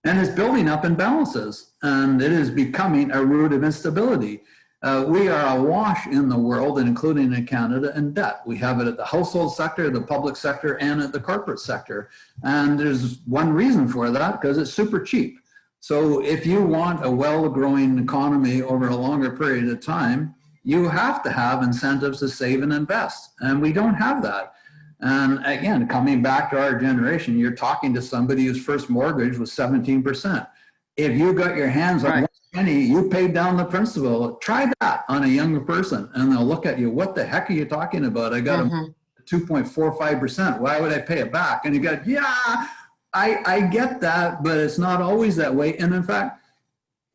And it's building up imbalances, and it is becoming a root of instability. We are awash in the world, and including in Canada, in debt. We have it at the household sector, the public sector, and at the corporate sector. And there's one reason for that, because it's super cheap. So if you want a well-growing economy over a longer period of time, you have to have incentives to save and invest. And we don't have that. And again, coming back to our generation, you're talking to somebody whose first mortgage was 17%. If you got your hands on penny, you paid down the principal. Try that on a younger person, and they'll look at you. What the heck are you talking about? I got a 2.45%. Why would I pay it back? And you go, yeah, I get that, but it's not always that way. And in fact,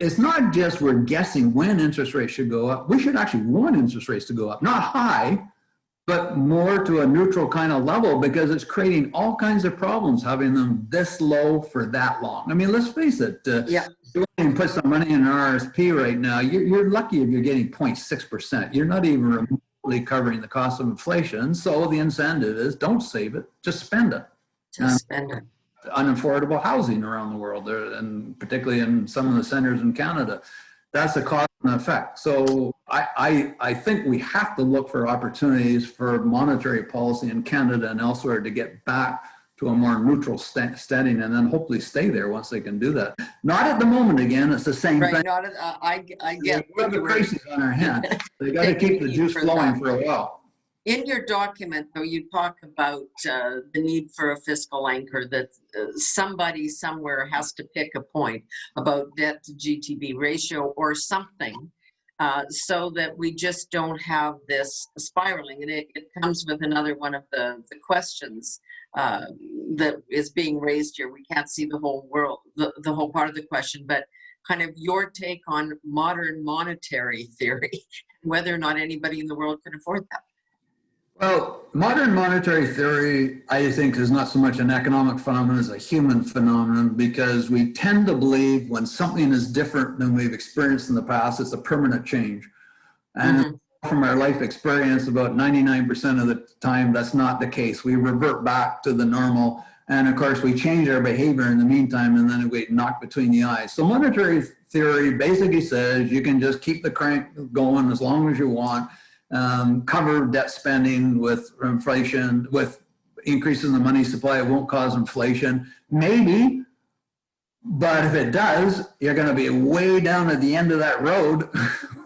it's not just we're guessing when interest rates should go up. We should actually want interest rates to go up, not high, but more to a neutral kind of level, because it's creating all kinds of problems having them this low for that long. I mean, let's face it. You can put some money in an RSP right now. You're lucky if you're getting 0.6%. You're not even remotely covering the cost of inflation. So the incentive is don't save it, just spend it. Just spend it. Unaffordable housing around the world, and particularly in some of the centers in Canada. That's a cause and effect. So I think we have to look for opportunities for monetary policy in Canada and elsewhere to get back to a more neutral standing, and then hopefully stay there once they can do that. Not at the moment again, it's the same thing. Not I get we have the crisis on our hands. They got to keep the juice flowing for a while. In your document, though, you talk about the need for a fiscal anchor, that somebody somewhere has to pick a point about debt to GTB ratio or something, so that we just don't have this spiraling. And it comes with another one of the questions that is being raised here. We can't see the whole world, the whole part of the question, but kind of your take on modern monetary theory, whether or not anybody in the world can afford that. Well, modern monetary theory, I think, is not so much an economic phenomenon as a human phenomenon, because we tend to believe when something is different than we've experienced in the past, it's a permanent change. And from our life experience, about 99% of the time, that's not the case. We revert back to the normal. And of course, we change our behavior in the meantime, and then we get knocked between the eyes. So monetary theory basically says you can just keep the crank going as long as you want. Cover debt spending with inflation, with increases in the money supply. It won't cause inflation. Maybe, but if it does, you're going to be way down at the end of that road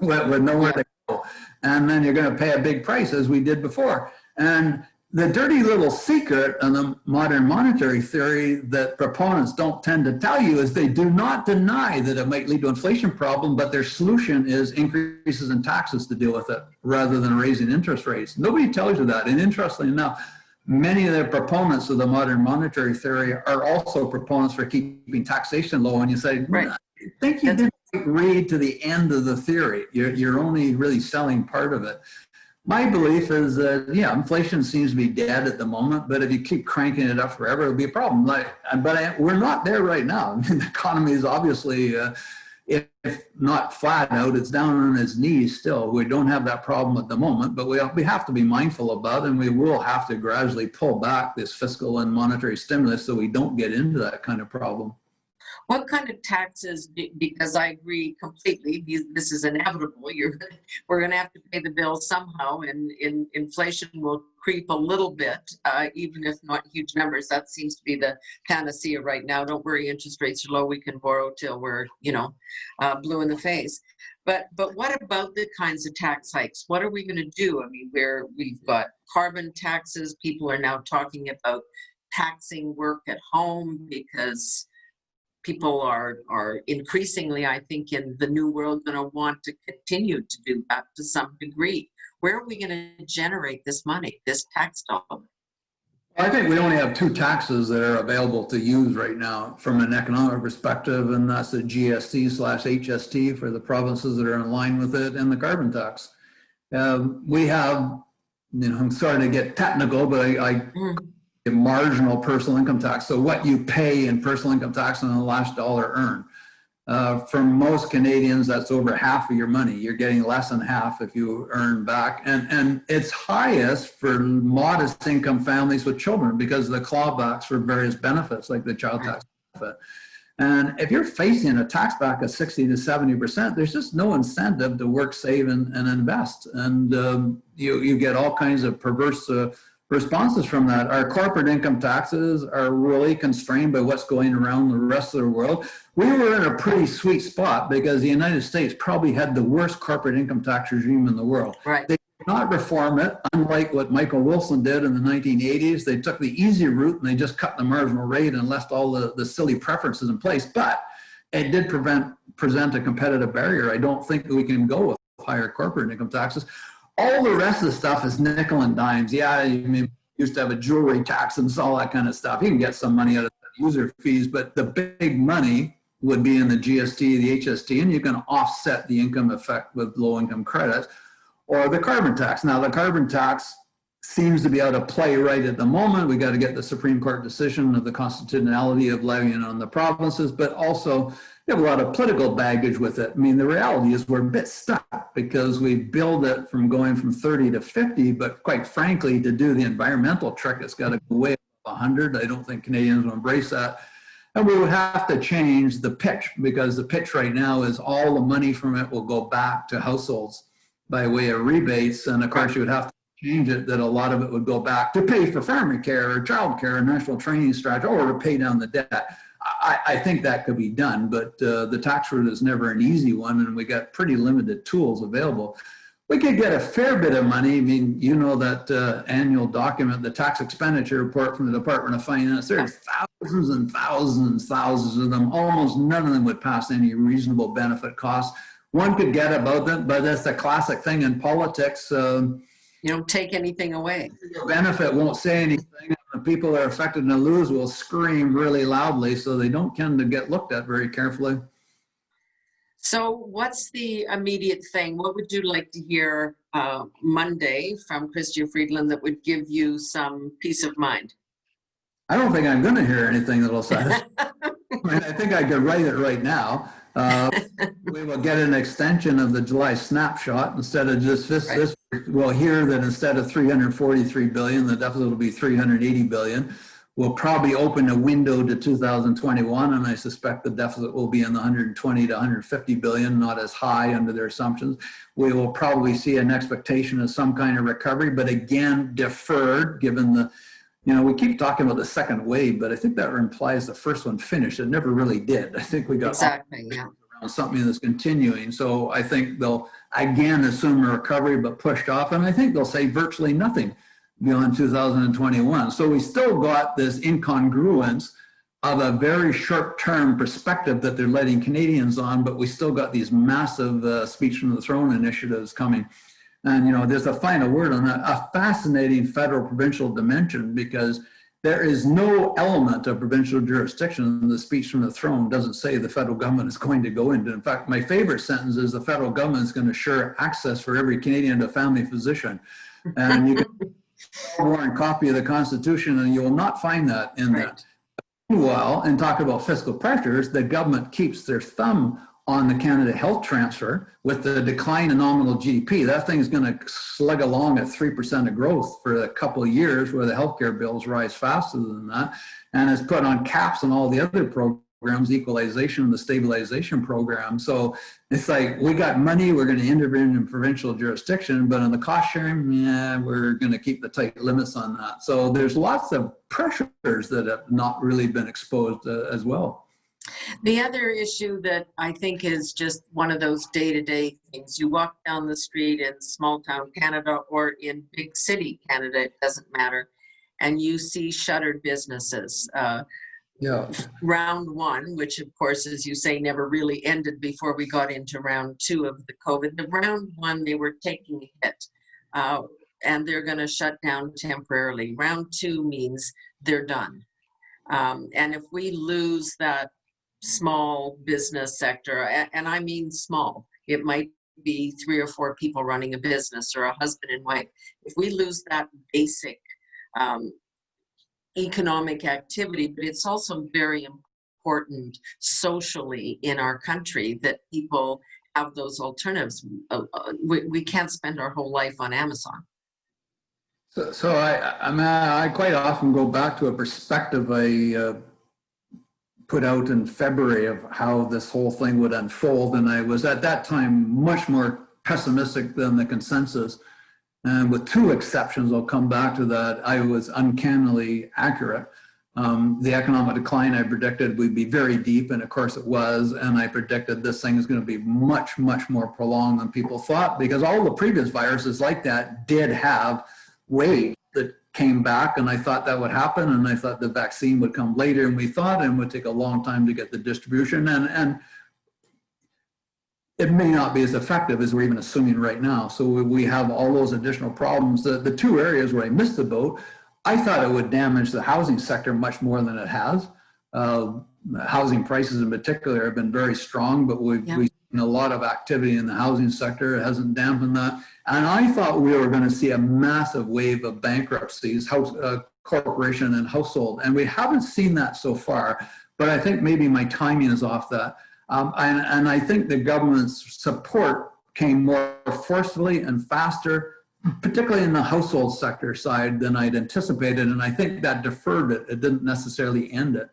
with nowhere to go. And then you're going to pay a big price, as we did before. And the dirty little secret in the modern monetary theory that proponents don't tend to tell you is they do not deny that it might lead to inflation problem, but their solution is increases in taxes to deal with it rather than raising interest rates. Nobody tells you that. And interestingly enough, many of the proponents of the modern monetary theory are also proponents for keeping taxation low. And you say, right. I think you didn't read to the end of the theory. You're only really selling part of it. My belief is that, yeah, inflation seems to be dead at the moment, but if you keep cranking it up forever, it'll be a problem. We're not there right now. I mean, the economy is obviously, if not flat out, it's down on its knees still. We don't have that problem at the moment, but we have to be mindful about it, and we will have to gradually pull back this fiscal and monetary stimulus so we don't get into that kind of problem. What kind of taxes, because I agree completely, this is inevitable. We're going to have to pay the bill somehow, and inflation will creep a little bit, even if not huge numbers. That seems to be the panacea right now. Don't worry, interest rates are low. We can borrow till we're, blue in the face. But what about the kinds of tax hikes? What are we going to do? I mean, we've got carbon taxes. People are now talking about taxing work at home because people are increasingly, I think, in the new world going to want to continue to do that to some degree. Where are we going to generate this money, this tax dollar? I think we only have two taxes that are available to use right now from an economic perspective, and that's the GST/HST for the provinces that are in line with it, and the carbon tax. We have, I'm sorry to get technical, but marginal personal income tax. So what you pay in personal income tax on the last dollar earned. For most Canadians, that's over half of your money. You're getting less than half if you earn back. And it's highest for modest income families with children because of the clawbacks for various benefits like the child tax benefit. And if you're facing a tax back of 60 to 70%, there's just no incentive to work, save, and invest. And you get all kinds of perverse responses from that. Our corporate income taxes are really constrained by what's going around the rest of the world. We were in a pretty sweet spot because the United States probably had the worst corporate income tax regime in the world. Right. They did not reform it, unlike what Michael Wilson did in the 1980s. They took the easy route and they just cut the marginal rate and left all the silly preferences in place. But it did present a competitive barrier. I don't think that we can go with higher corporate income taxes. All the rest of the stuff is nickel and dimes. Yeah, I mean, used to have a jewelry tax and all that kind of stuff. You can get some money out of the user fees, but the big money would be in the GST, the HST, and you can offset the income effect with low-income credits, or the carbon tax. Now, the carbon tax seems to be out of play right at the moment. We got to get the Supreme Court decision of the constitutionality of levying on the provinces, but also you have a lot of political baggage with it. I mean, the reality is we're a bit stuck because we build it from going from 30 to 50, but quite frankly, to do the environmental trick, it's got to go way up 100. I don't think Canadians will embrace that. And we would have to change the pitch because the pitch right now is all the money from it will go back to households by way of rebates. And of course, you would have to change it that a lot of it would go back to pay for family care or child care or national training strategy or to pay down the debt. I think that could be done, but the tax route is never an easy one, and we got pretty limited tools available. We could get a fair bit of money. I mean, you know that annual document, the tax expenditure report from the Department of Finance, there's thousands and thousands of them. Almost none of them would pass any reasonable benefit costs. One could get about them, but that's the classic thing in politics. You don't take anything away. The benefit won't say anything. The people that are affected and lose will scream really loudly, so they don't tend to get looked at very carefully. So what's the immediate thing? What would you like to hear Monday from Chrystia Friedland that would give you some peace of mind? I don't think I'm going to hear anything that'll satisfy. I think I could write it right now. We will get an extension of the July snapshot instead of just this. We'll hear that instead of 343 billion, the deficit will be 380 billion. We'll probably open a window to 2021, and I suspect the deficit will be in the 120 to 150 billion, not as high under their assumptions. We will probably see an expectation of some kind of recovery, but again, deferred, given the, you know, we keep talking about the second wave, but I think that implies the first one finished. It never really did. I think we got around something that's continuing. So I think they'll again assume a recovery, but pushed off, and I think they'll say virtually nothing beyond 2021. So we still got this incongruence of a very short-term perspective that they're letting Canadians on, but we still got these massive speech from the throne initiatives coming. And, you know, there's a final word on that, a fascinating federal provincial dimension, because there is no element of provincial jurisdiction in the speech from the throne doesn't say the federal government is going to go into. In fact, my favorite sentence is the federal government is going to assure access for every Canadian to family physician. And you can warrant copy of the Constitution, and you will not find that in that. Meanwhile, and talk about fiscal pressures, the government keeps their thumb on the Canada Health Transfer with the decline in nominal GDP. That thing's going to slug along at 3% of growth for a couple of years, where the healthcare bills rise faster than that, and has put on caps on all the other programs, equalization and the stabilization program. So it's like, we got money, we're going to intervene in provincial jurisdiction, but on the cost sharing, yeah, we're going to keep the tight limits on that. So there's lots of pressures that have not really been exposed as well. The other issue that I think is just one of those day-to-day things, you walk down the street in small town Canada or in big city Canada, it doesn't matter, and you see shuttered businesses. Round one, which of course, as you say, never really ended before we got into round two of the COVID. The round one, they were taking a hit and they're going to shut down temporarily. Round two means they're done. And if we lose that small business sector, and I mean small, it might be 3 or 4 people running a business or a husband and wife. If we lose that basic economic activity, but it's also very important socially in our country that people have those alternatives. We can't spend our whole life on Amazon. So I quite often go back to a perspective I put out in February of how this whole thing would unfold. And I was at that time much more pessimistic than the consensus. And with 2 exceptions, I'll come back to that, I was uncannily accurate. The economic decline I predicted would be very deep, and of course it was. And I predicted this thing is going to be much, much more prolonged than people thought, because all the previous viruses like that did have waves that came back, and I thought that would happen, and I thought the vaccine would come later than we thought, and would take a long time to get the distribution, and it may not be as effective as we're even assuming right now. So we have all those additional problems. The 2 areas where I missed the boat, I thought it would damage the housing sector much more than it has. Housing prices in particular have been very strong, but we've seen a lot of activity in the housing sector. It hasn't dampened that. And I thought we were going to see a massive wave of bankruptcies, corporation and household. And we haven't seen that so far, but I think maybe my timing is off that. And I think the government's support came more forcefully and faster, particularly in the household sector side, than I'd anticipated. And I think that deferred it. It didn't necessarily end it.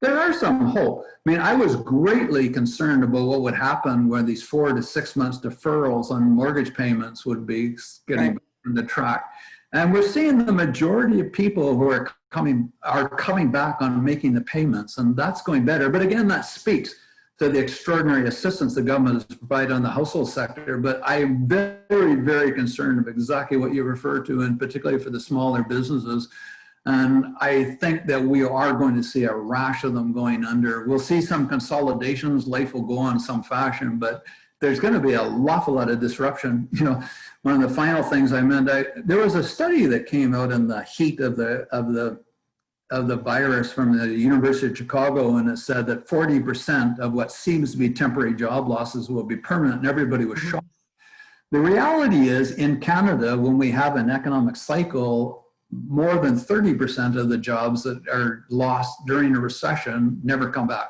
There are some hope. I mean, I was greatly concerned about what would happen where these 4 to 6 months deferrals on mortgage payments would be getting on the track. And we're seeing the majority of people who are coming back on making the payments, and that's going better. But again, that speaks to the extraordinary assistance the government has provided on the household sector. But I'm very, very concerned of exactly what you refer to, and particularly for the smaller businesses. And I think that we are going to see a rash of them going under. We'll see some consolidations. Life will go on in some fashion, but there's going to be an awful lot of disruption. You know, one of the final things I meant, there was a study that came out in the heat of the virus from the University of Chicago, and it said that 40% of what seems to be temporary job losses will be permanent, and everybody was shocked. The reality is, in Canada, when we have an economic cycle, more than 30% of the jobs that are lost during a recession never come back.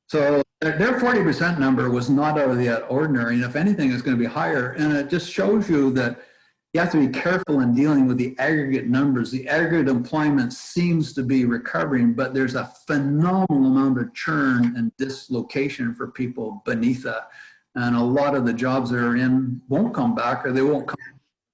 So their 40% number was not out of the ordinary, and if anything, it's going to be higher. And it just shows you that you have to be careful in dealing with the aggregate numbers. The aggregate employment seems to be recovering, but there's a phenomenal amount of churn and dislocation for people beneath that. And a lot of the jobs that are in won't come back, or they won't come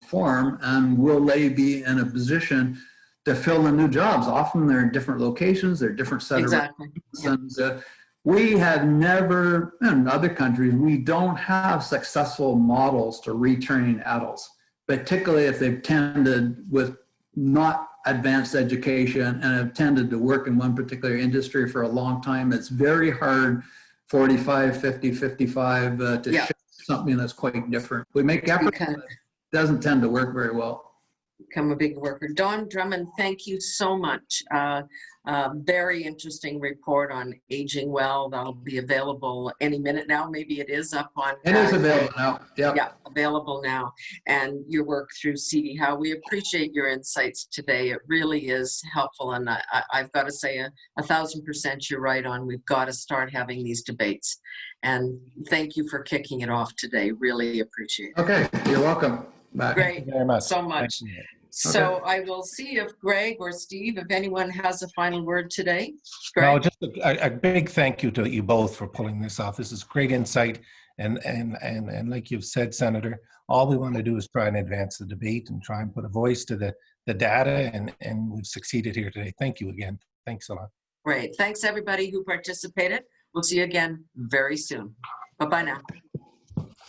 form, and will they be in a position to fill the new jobs? Often they're in different locations, they're different set Exactly. of and we have never, in other countries, we don't have successful models to retrain adults, particularly if they've tended with not advanced education and have tended to work in one particular industry for a long time. It's very hard, 45, 50, 55, to shift something that's quite different. We make efforts, but it doesn't tend to work very well. Become a big worker. Don Drummond, thank you so much. Very interesting report on aging well. That'll be available any minute now. Maybe it is up on. It is available now. Yep. Yeah, available now. And your work through CD Howe. We appreciate your insights today. It really is helpful. And I've got to say 1,000% you're right on. We've got to start having these debates. And thank you for kicking it off today. Really appreciate it. Okay, you're welcome. Bye. Great. Thank you very much. So much. So I will see if Greg or Steve, if anyone has a final word today. Greg? No, just a big thank you to you both for pulling this off. This is great insight. And like you've said, Senator, all we want to do is try and advance the debate and try and put a voice to the data. And we've succeeded here today. Thank you again. Thanks a lot. Great. Thanks everybody who participated. We'll see you again very soon. Bye-bye now.